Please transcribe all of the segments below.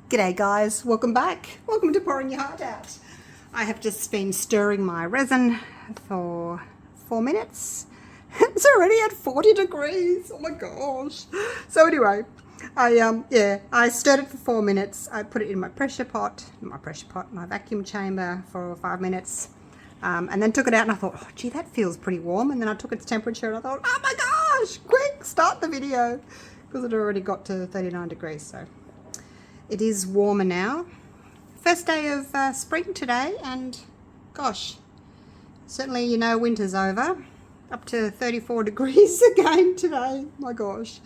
G'day guys, welcome back. Welcome to Pouring Your Heart Out. I have just been stirring my resin for 4 minutes. It's already at 40 degrees. Oh my gosh. So anyway, I stirred it for 4 minutes. I put it in my my vacuum chamber for 5 minutes. And then took it out and I thought, oh gee, that feels pretty warm. And then I took its temperature and I thought, oh my gosh, quick, start the video. Because it already got to 39 degrees, so it is warmer now. First day of spring today, and gosh, certainly, you know, winter's over. Up to 34 degrees again today. My gosh.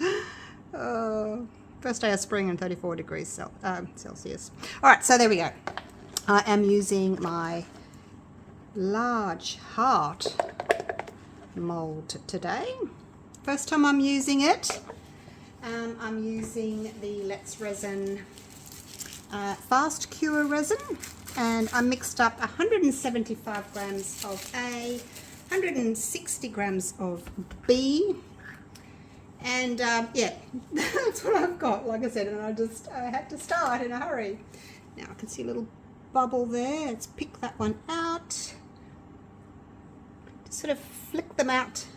First day of spring and 34 degrees Celsius. All right, so there we go. I am using my large heart mold today. First time I'm using it. I'm using the Let's Resin Fast Cure resin, and I mixed up 175 grams of A, 160 grams of B, and yeah, that's what I've got, like I said, and I had to start in a hurry. Now I can see a little bubble there. Let's pick that one out. Just sort of flick them out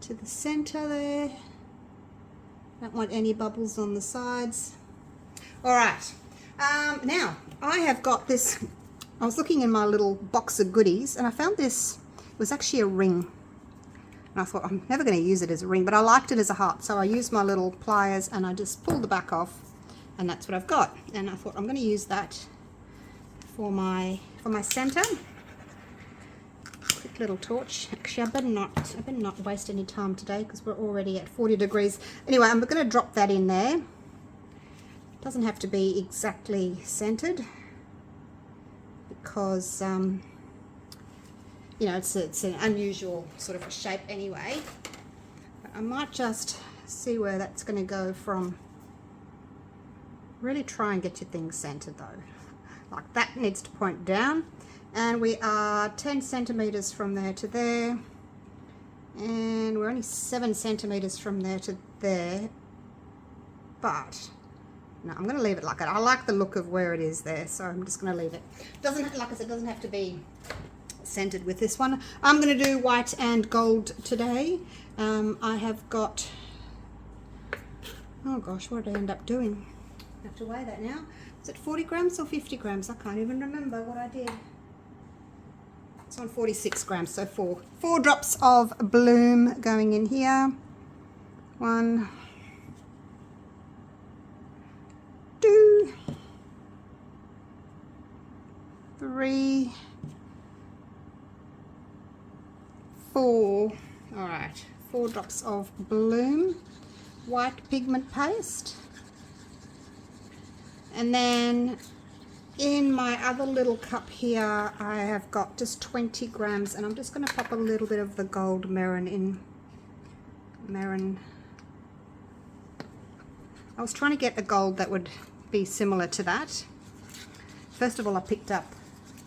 to the center there. Don't want any bubbles on the sides. All right, now I have got this. I was looking in my little box of goodies and I found this. It was actually a ring, and I thought I'm never going to use it as a ring, but I liked it as a heart, so I used my little pliers and I just pulled the back off, and that's what I've got. And I thought I'm going to use that for my center. Quick little torch. Actually, I better not waste any time today because we're already at 40 degrees. Anyway, I'm going to drop that in there. It doesn't have to be exactly centered because you know, it's an unusual sort of a shape anyway. But I might just see where that's going to go from. Really try and get your things centered though. Like that needs to point down. And we are 10 centimeters from there to there, and we're only 7 centimeters from there to there, but no, I'm going to leave it like that. I like the look of where it is there, so I'm just going to leave it. Doesn't, like I said, doesn't have to be centered with this one. I'm going to do white and gold today. I have got, oh gosh, what did I end up doing? I have to weigh that now. Is it 40 grams or 50 grams? I can't even remember what I did. It's on 46 grams, so four drops of bloom going in here. 1, 2, 3, 4. All right, 4 drops of bloom, white pigment paste, and then in my other little cup here, I have got just 20 grams, and I'm just going to pop a little bit of the gold Resin in. Resin. I was trying to get a gold that would be similar to that. First of all, I picked up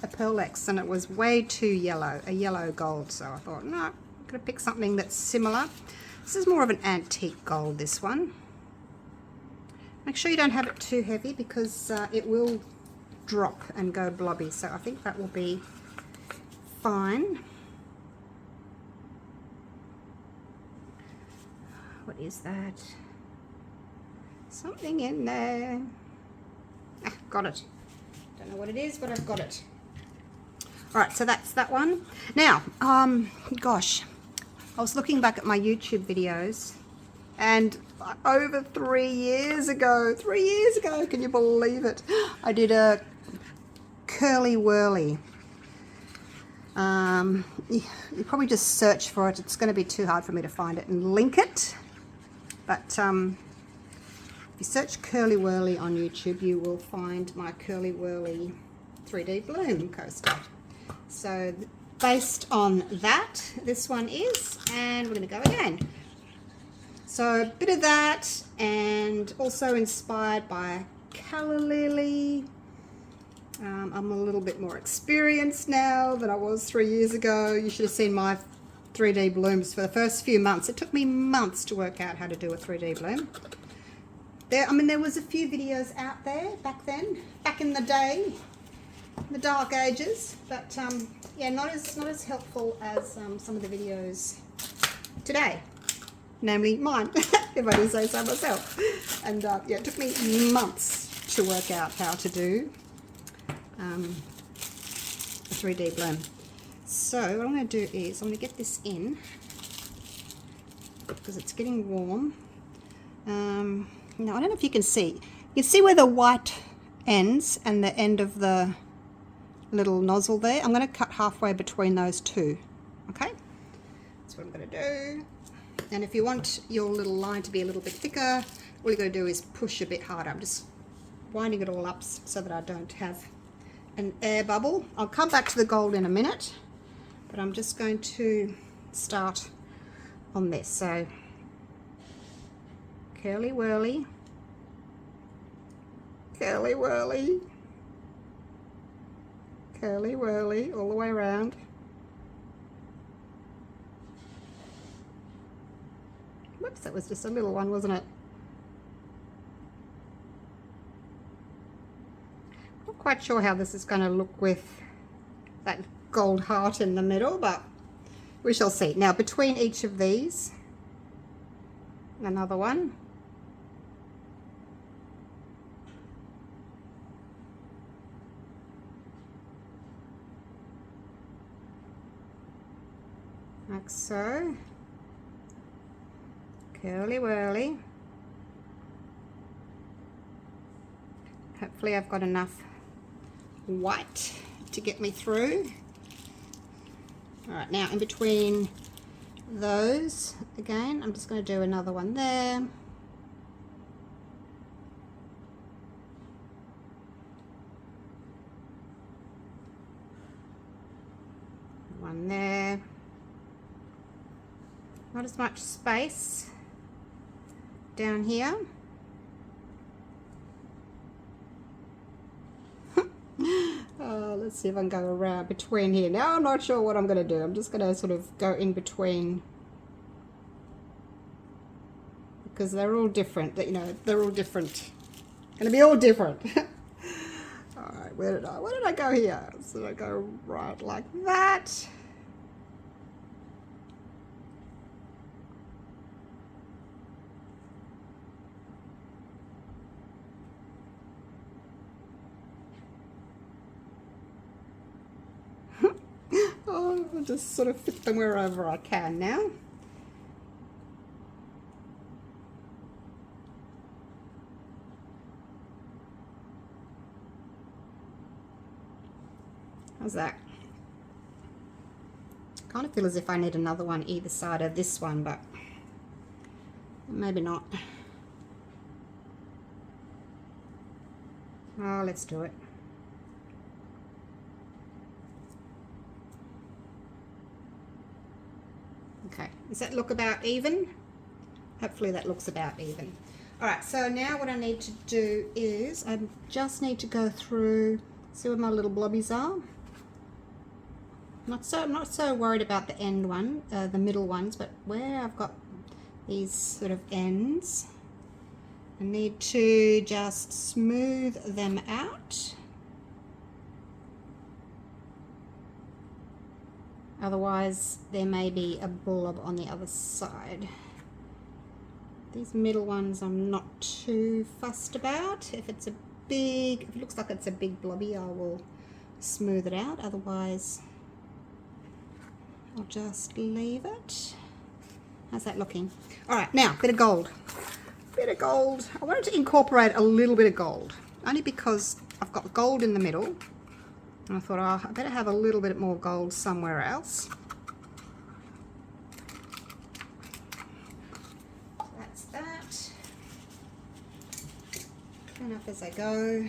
a Pearlex, and it was way too yellow, a yellow gold. So I thought, no, I'm going to pick something that's similar. This is more of an antique gold, this one. Make sure you don't have it too heavy because it will drop and go blobby, so I think that will be fine. What is that? Something in there. Ah, got it. Don't know what it is, but I've got it. All right, so that's that one. Now, gosh, I was looking back at my YouTube videos, and over 3 years ago, can you believe it? I did a curly whirly. You probably just search for it. It's going to be too hard for me to find it and link it. But if you search curly whirly on YouTube, you will find my curly whirly 3D bloom coaster. So based on that, this one is, and we're going to go again. So a bit of that, and also inspired by Calla Lily. I'm a little bit more experienced now than I was 3 years ago. You should have seen my 3D blooms for the first few months. It took me months to work out how to do a 3D bloom. there was a few videos out there back then, back in the day, the dark ages, but yeah, not as helpful as some of the videos today, namely mine, if I do say so myself. And yeah, it took me months to work out how to do a 3D bloom. So what I'm going to do is I'm going to get this in because it's getting warm. Now I don't know if you can see. You can see where the white ends and the end of the little nozzle there. I'm going to cut halfway between those two. Okay, that's what I'm going to do. And if you want your little line to be a little bit thicker, all you got to do is push a bit harder. I'm just winding it all up so that I don't have an air bubble. I'll come back to the gold in a minute, but I'm just going to start on this. So curly whirly, curly whirly, curly whirly all the way around. Whoops, that was just a little one, wasn't it? Not quite sure how this is going to look with that gold heart in the middle, but we shall see. Now between each of these, another one. Like so. Curly whirly. Hopefully I've got enough white to get me through. Alright, now in between those, again, I'm just going to do another one there. One there. Not as much space down here. Oh, let's see if I can go around between here. Now I'm not sure what I'm going to do. I'm just going to sort of go in between because they're all different. You know, they're all different. Going to be all different. All right, where did I go here? So I go right like that. Oh, I'll just sort of fit them wherever I can now. How's that? Kind of feel as if I need another one either side of this one, but maybe not. Oh, let's do it. Okay, does that look about even? Hopefully that looks about even. All right, so now what I need to do is I just need to go through, see where my little blobbies are. I'm not so worried about the end one, the middle ones, but where I've got these sort of ends, I need to just smooth them out. Otherwise, there may be a blob on the other side. These middle ones I'm not too fussed about. If it looks like it's a big blobby, I will smooth it out. Otherwise, I'll just leave it. How's that looking? All right, now, bit of gold. Bit of gold. I wanted to incorporate a little bit of gold, only because I've got gold in the middle. And I thought, oh, I better have a little bit more gold somewhere else. So that's that. Turn up as I go.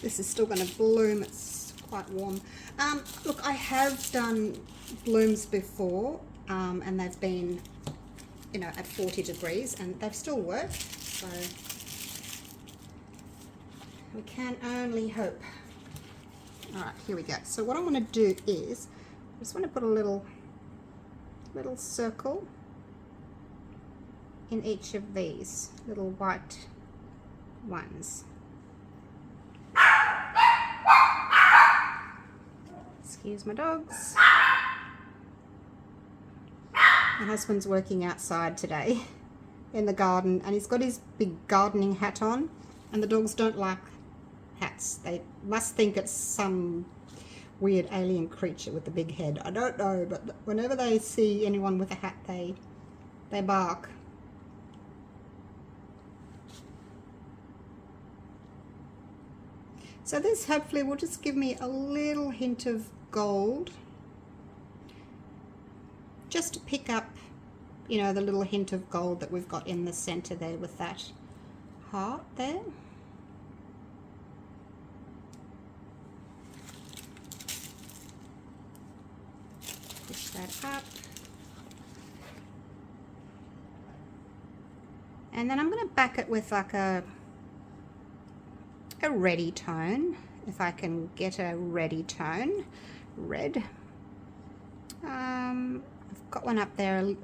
This is still going to bloom. It's quite warm. Look, I have done blooms before, and they've been, you know, at 40 degrees, and they've still worked. So we can only hope. All right, here we go. So what I'm going to do is just want to put a little circle in each of these little white ones. Excuse my dogs. My husband's working outside today in the garden, and he's got his big gardening hat on, and the dogs don't like hats. They must think it's some weird alien creature with a big head. I don't know, but whenever they see anyone with a hat, they bark. So this hopefully will just give me a little hint of gold, just to pick up, you know, the little hint of gold that we've got in the center there with that heart there. Push that up. And then I'm going to back it with like a reddy tone, if I can get a reddy tone, red. I've got one up there,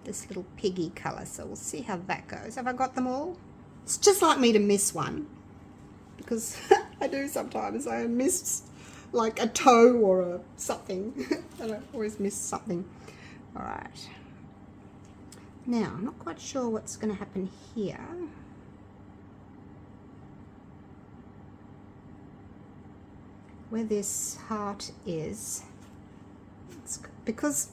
this little piggy color, so we'll see how that goes. Have I got them all? It's just like me to miss one, because I do sometimes. I miss like a toe or a something, and I always miss something. All right. Now, I'm not quite sure what's going to happen here. Where this heart is, it's because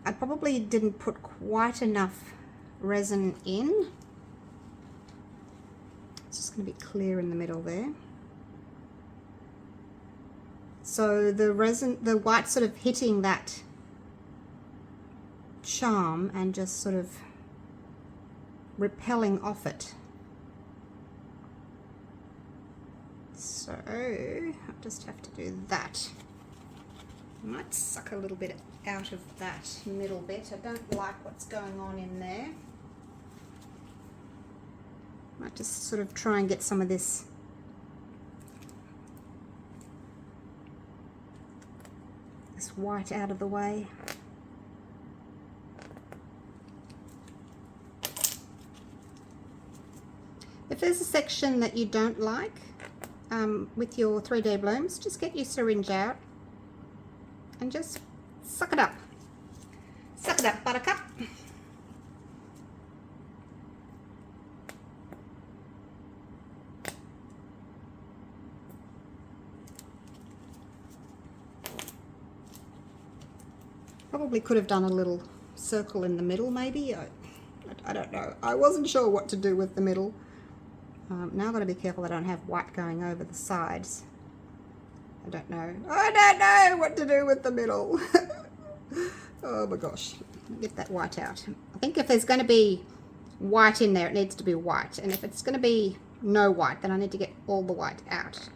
I probably didn't put quite enough resin in. It's just going to be clear in the middle there. So the resin, the white sort of hitting that charm and just sort of repelling off it. So I just have to do that. I might suck a little bit out of that middle bit. I don't like what's going on in there. Might just sort of try and get some of this white out of the way. If there's a section that you don't like with your 3D blooms, just get your syringe out and just suck it up. Suck it up, buttercup. Probably could have done a little circle in the middle, maybe. I don't know. I wasn't sure what to do with the middle. Now I've got to be careful I don't have white going over the sides. I don't know. I don't know what to do with the middle. Oh my gosh. Get that white out. I think if there's going to be white in there, it needs to be white. And if it's going to be no white, then I need to get all the white out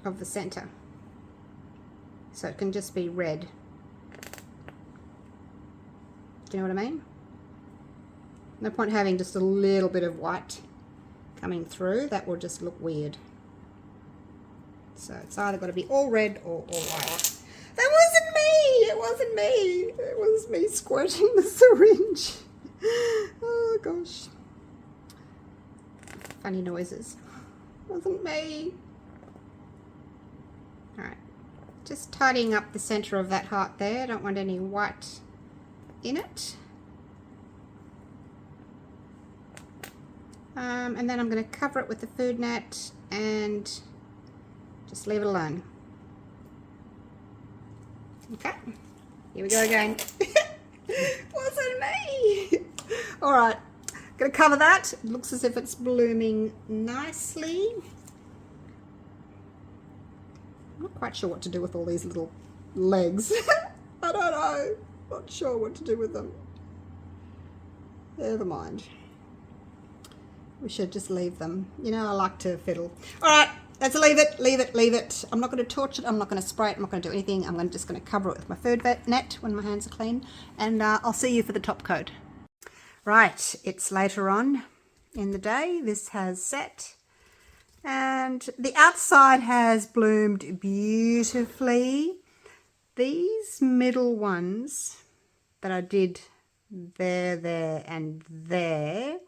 of the center. So it can just be red. Do you know what I mean? No point having just a little bit of white coming through. That will just look weird. So it's either got to be all red or all white. That wasn't me! It wasn't me! It was me squirting the syringe. Oh gosh. Funny noises. It wasn't me. Alright. Just tidying up the center of that heart there. I don't want any white in it. And then I'm going to cover it with the food net and just leave it alone. Okay, here we go again. Wasn't me. All right, going to cover that. It looks as if it's blooming nicely. I'm not quite sure what to do with all these little legs. I don't know. Not sure what to do with them. Never mind. We should just leave them. You know, I like to fiddle. All right, let's leave it, leave it, leave it. I'm not going to torch it. I'm not going to spray it. I'm not going to do anything. I'm just going to cover it with my food net when my hands are clean. And I'll see you for the top coat. Right, it's later on in the day. This has set. And the outside has bloomed beautifully. these middle ones that I did there, and there,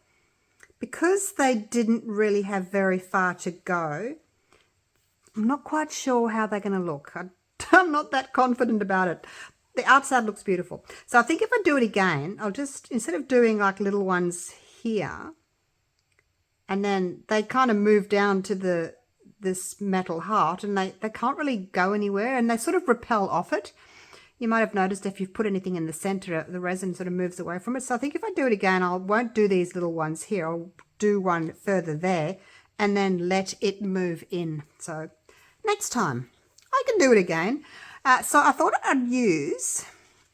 because they didn't really have very far to go, I'm not quite sure how they're going to look. I'm not that confident about it. The outside looks beautiful. So I think if I do it again, I'll just, instead of doing like little ones here, and then they kind of move down to this metal heart, and they can't really go anywhere, and they sort of repel off it. You might have noticed if you've put anything in the center, the resin sort of moves away from it. So I think if I do it again, I won't do these little ones here. I'll do one further there and then let it move in. So next time I can do it again. So I thought I'd use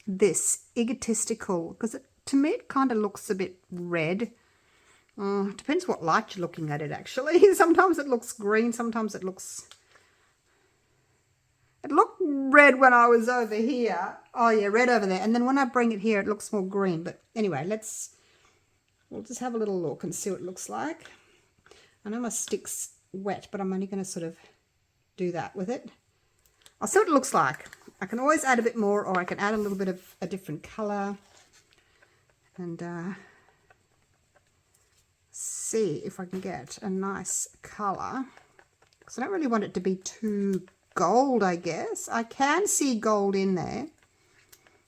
this egotistical, because to me it kind of looks a bit red. Depends what light you're looking at it, actually. Sometimes it looks green, sometimes it looks... It looked red when I was over here. Oh yeah, red over there. And then when I bring it here, it looks more green. But anyway, we'll just have a little look and see what it looks like. I know my stick's wet, but I'm only going to sort of do that with it. I'll see what it looks like. I can always add a bit more, or I can add a little bit of a different color. And see if I can get a nice color. Because I don't really want it to be too gold, I guess. I can see gold in there,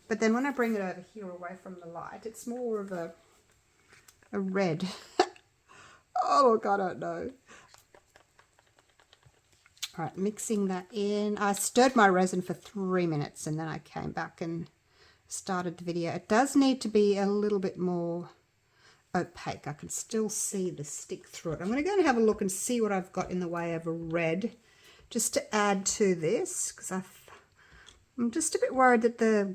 but then when I bring it over here away from the light, it's more of a red. Oh look, I don't know. All right, mixing that in. I stirred my resin for 3 minutes and then I came back and started the video. It does need to be a little bit more opaque. I can still see the stick through it. I'm going to go and have a look and see what I've got in the way of a red, just to add to this, because I'm just a bit worried that the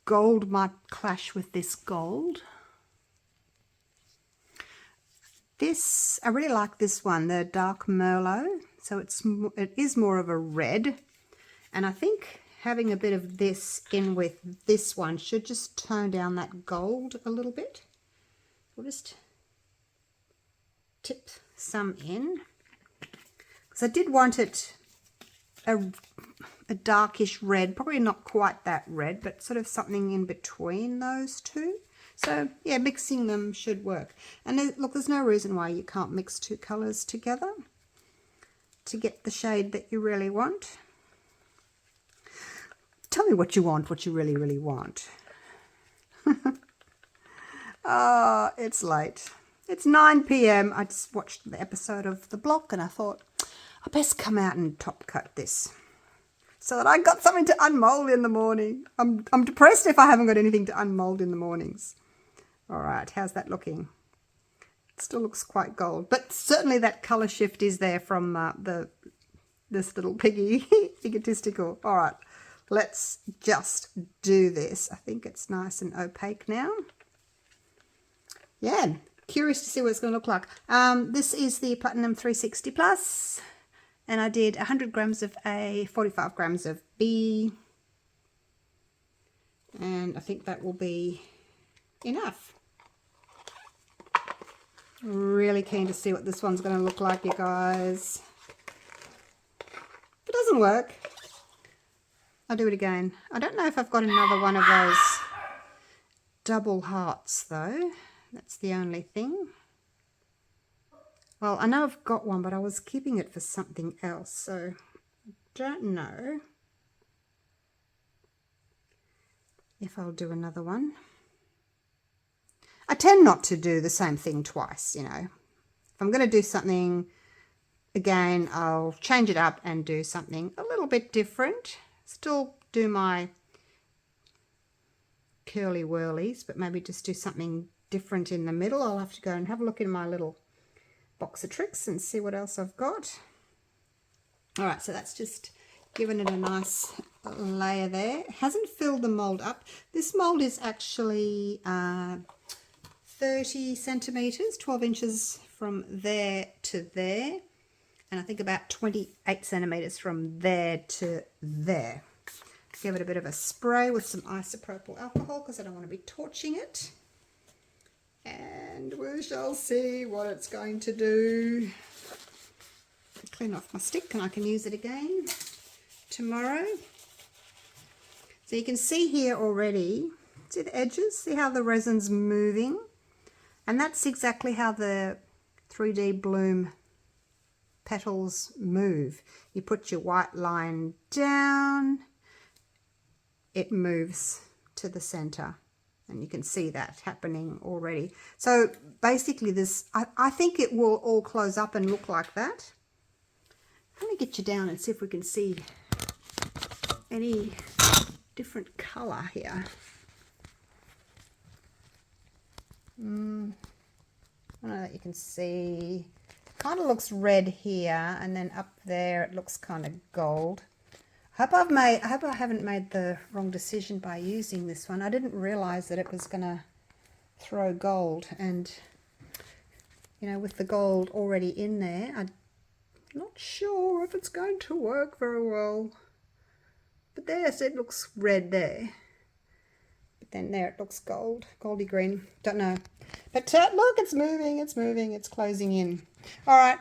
gold might clash with this gold. This, I really like this one, the dark Merlot. So it is more of a red, and I think having a bit of this in with this one should just tone down that gold a little bit. We'll just tip some in, because I did want it a darkish red, probably not quite that red, but sort of something in between those two. So yeah, mixing them should work. And look, there's no reason why you can't mix two colors together to get the shade that you really want. Tell me what you want, what you really, really want. It's late. It's 9 p.m. I just watched the episode of The Block and I thought, I best come out and top coat this so that I got something to unmold in the morning. I'm depressed if I haven't got anything to unmold in the mornings. All right, how's that looking? It still looks quite gold, but certainly that color shift is there from this little piggy, egotistical. All right, let's just do this. I think it's nice and opaque now. Yeah, curious to see what it's going to look like. This is the Platinum 360 Plus. And I did 100 grams of A, 45 grams of B. And I think that will be enough. Really keen to see what this one's going to look like, you guys. If it doesn't work, I'll do it again. I don't know if I've got another one of those double hearts, though. That's the only thing. Well, I know I've got one, but I was keeping it for something else, so I don't know if I'll do another one. I tend not to do the same thing twice, you know. If I'm going to do something again, I'll change it up and do something a little bit different. Still do my curly whirlies, but maybe just do something different in the middle. I'll have to go and have a look in my little box of tricks and see what else I've got. All right, so that's just given it a nice layer there. It hasn't filled the mold up. This mold is actually 30 centimeters, 12 inches from there to there, and I think about 28 centimeters from there to there. Give it a bit of a spray with some isopropyl alcohol because I don't want to be torching it. And we shall see what it's going to do. Clean off my stick and I can use it again tomorrow. So you can see here already, see the edges, see how the resin's moving? And that's exactly how the 3D bloom petals move. You put your white line down, it moves to the center. And you can see that happening already. So basically this, I think it will all close up and look like that. Let me get you down and see if we can see any different color here. I don't know that you can see. Kind of looks red here, and then up there it looks kind of gold. I hope I haven't made the wrong decision by using this one. I didn't realize that it was gonna throw gold, and you know, with the gold already in there, I'm not sure if it's going to work very well. But there, so it looks red there. But then there it looks gold, goldy green. Don't know. But look, it's moving, it's closing in. All right,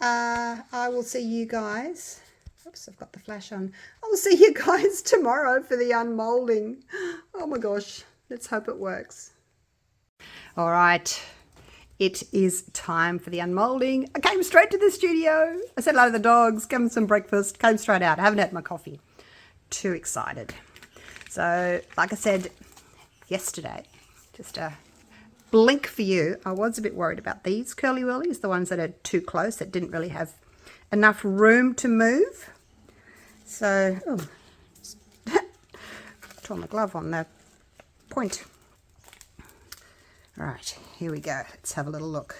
I will see you guys. Oops, I've got the flash on. I will see you guys tomorrow for the unmolding. Oh my gosh, let's hope it works. All right, it is time for the unmolding. I came straight to the studio. I said hello to the dogs, gave them some breakfast, came straight out. I haven't had my coffee. Too excited. So, like I said yesterday, just a blink for you. I was a bit worried about these curly whirlies, the ones that are too close, that didn't really have enough room to move. So, oh, tore my glove on the point. All right, here we go. Let's have a little look.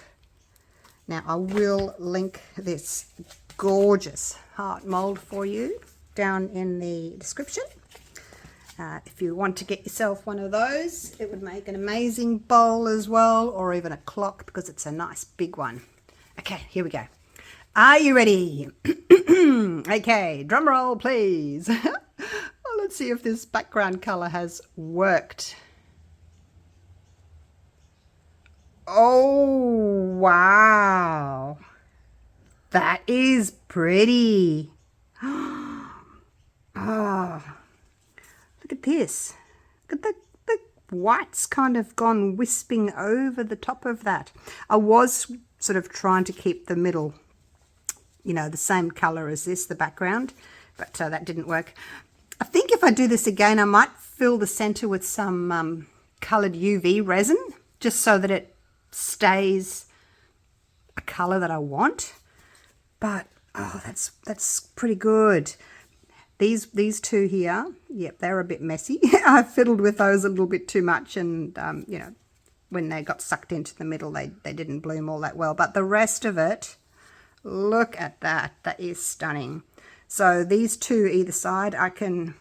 Now, I will link this gorgeous heart mold for you down in the description. If you want to get yourself one of those, it would make an amazing bowl as well, or even a clock, because it's a nice big one. Okay, here we go. Are you ready? Okay, drum roll, please. Well, let's see if this background color has worked. Oh, wow. That is pretty. Oh, look at this. Look at the white's kind of gone wisping over the top of that. I was sort of trying to keep the middle, you know, the same color as this, the background, but that didn't work. I think if I do this again, I might fill the center with some colored UV resin, just so that it stays a color that I want. But oh, that's pretty good. These two here, yep, they're a bit messy. I fiddled with those a little bit too much, and you know, when they got sucked into the middle, they didn't bloom all that well. But the rest of it, look at that. That is stunning. So these two either side, I can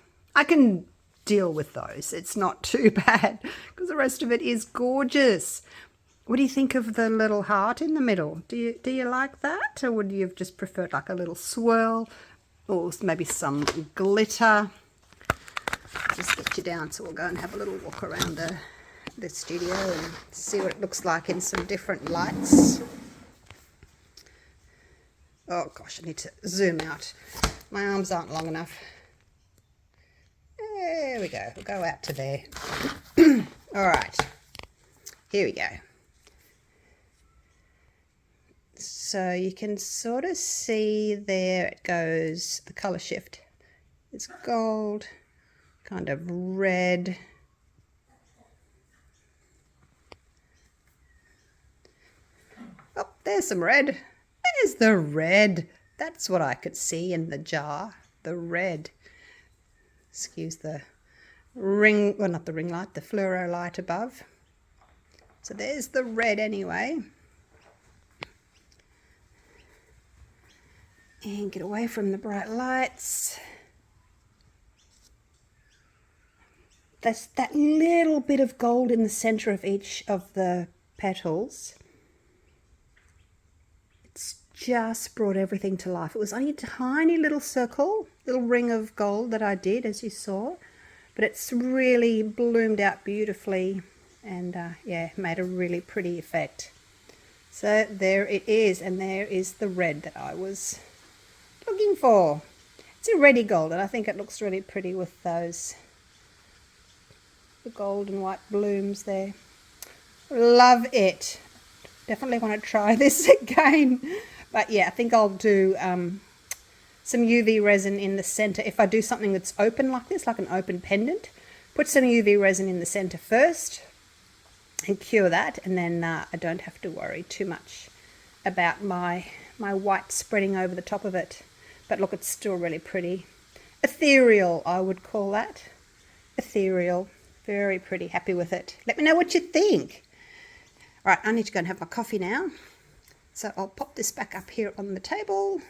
deal with those. It's not too bad, because the rest of it is gorgeous. What do you think of the little heart in the middle? Do you like that, or would you have just preferred like a little swirl, or maybe some glitter? Just get you down, so we'll go and have a little walk around the studio and see what it looks like in some different lights. Oh gosh, I need to zoom out. My arms aren't long enough. There we go. We'll go out to there. All right. Here we go. So you can sort of see there it goes, the color shift. It's gold, kind of red. Oh, there's some red. There's the red. That's what I could see in the jar, the red. Excuse the ring, well, not the ring light, the fluoro light above. So there's the red anyway. And get away from the bright lights. That's that little bit of gold in the center of each of the petals. It's just brought everything to life. It was only a tiny little circle, little ring of gold that I did, as you saw, but it's really bloomed out beautifully, and yeah, made a really pretty effect. So there it is, and there is the red that I was looking for. It's a reddy gold, and I think it looks really pretty with those the gold and white blooms there. Love it. Definitely want to try this again. But yeah, I think I'll do some UV resin in the center. If I do something that's open like this, like an open pendant, put some UV resin in the center first and cure that, and then I don't have to worry too much about my white spreading over the top of it. But look, it's still really pretty. Ethereal, I would call that. Ethereal. Very pretty. Happy with it. Let me know what you think. All right, I need to go and have my coffee now. So I'll pop this back up here on the table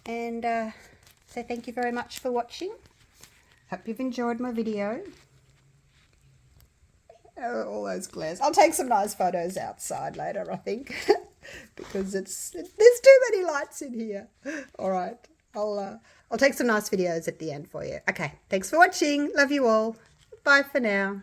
and say thank you very much for watching. Hope you've enjoyed my video. Oh, all those glares. I'll take some nice photos outside later, I think, because there's too many lights in here. All right, I'll take some nice videos at the end for you. Okay, thanks for watching. Love you all. Bye for now.